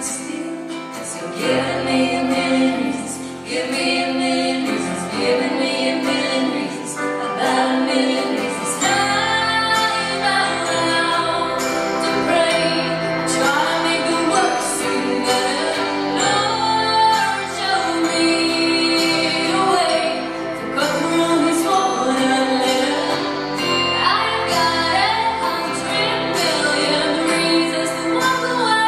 still. So give me a million reasons, give me a million reasons, giving me a million reasons, about a million reasons. Time out loud to pray, try to make the world seem better. Lord, show me a way to cut through this water letter. I've got 100 million reasons to walk away.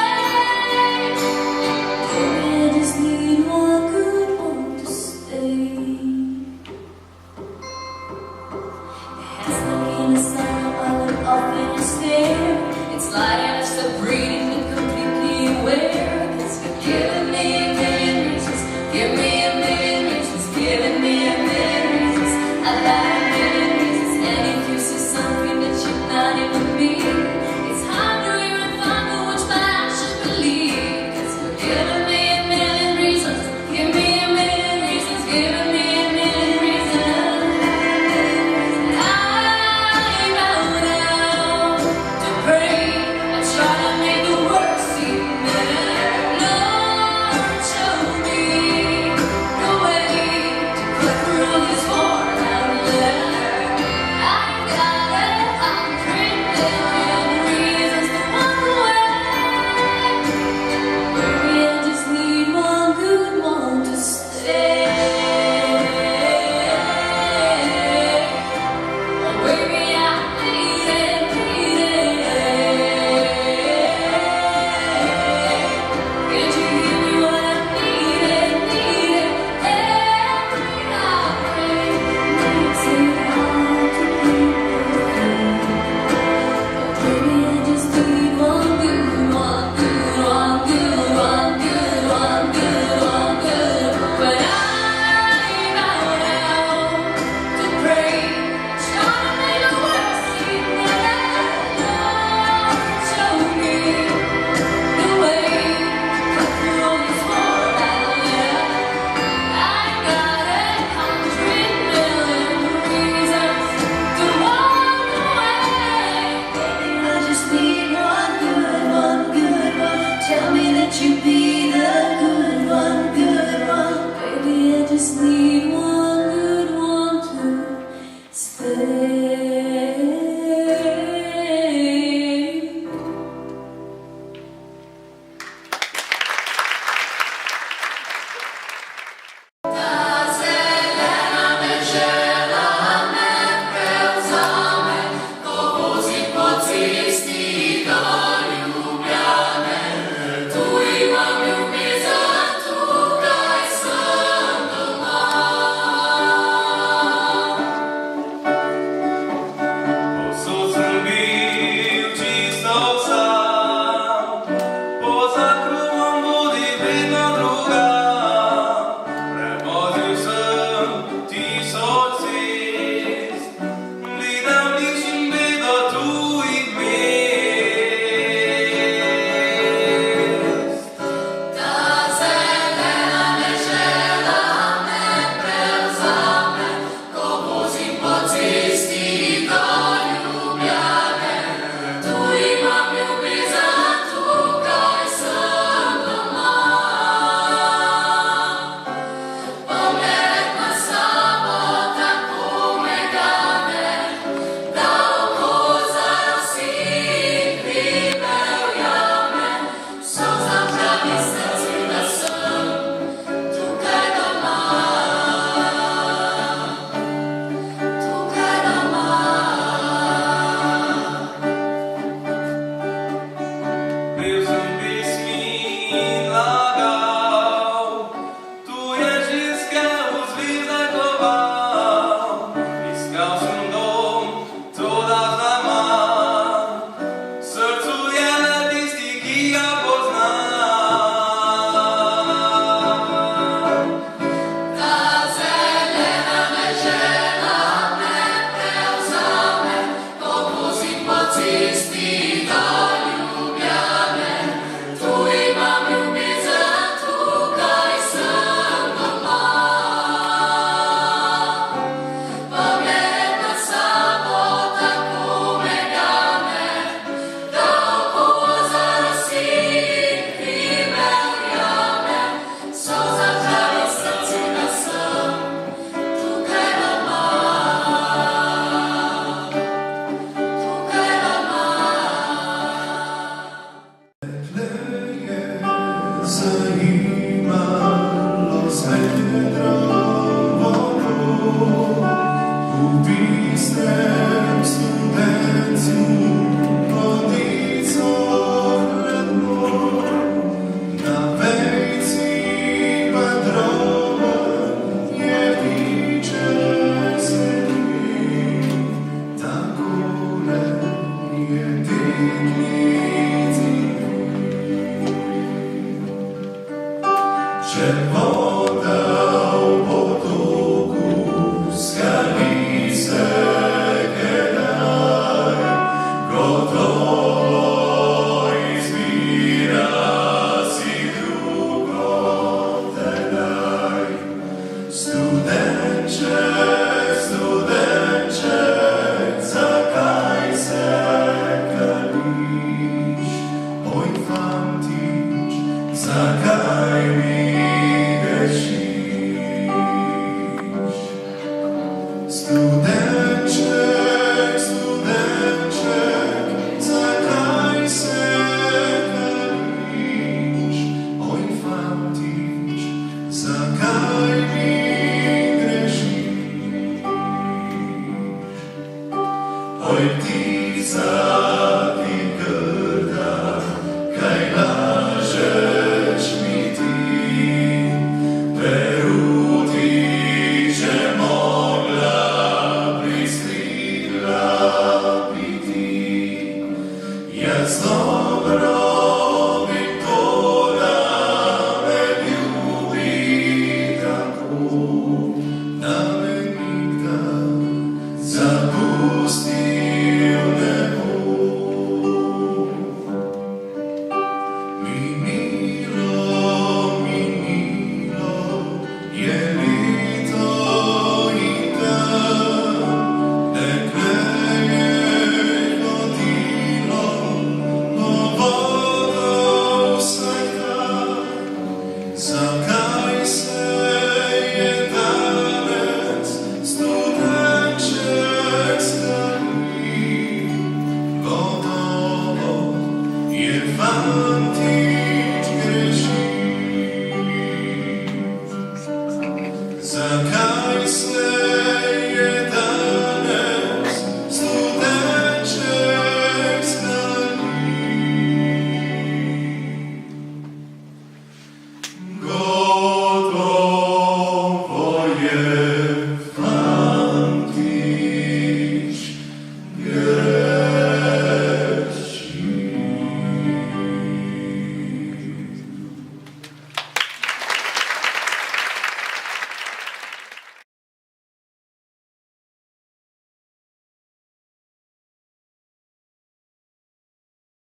zaimalo s vedrom vodom u bistrom studencu vodico redno na vejci padrova je viče zemlji tako je dignici že voda u potoku skali se kedaj, gotovo izbira si drugom tedaj. Studenček, studenček, zakaj se kališ? Oj, fantič, zakaj mi Studenček, studenček, zakaj se kališ? Oj, fantič, zakaj mi grešiš? Oj, ptica ti grda, kaj lažeš mi ti? Jaz dobro mi to, da me ljubi tako, da me nikdar zapustil ne bo. Mi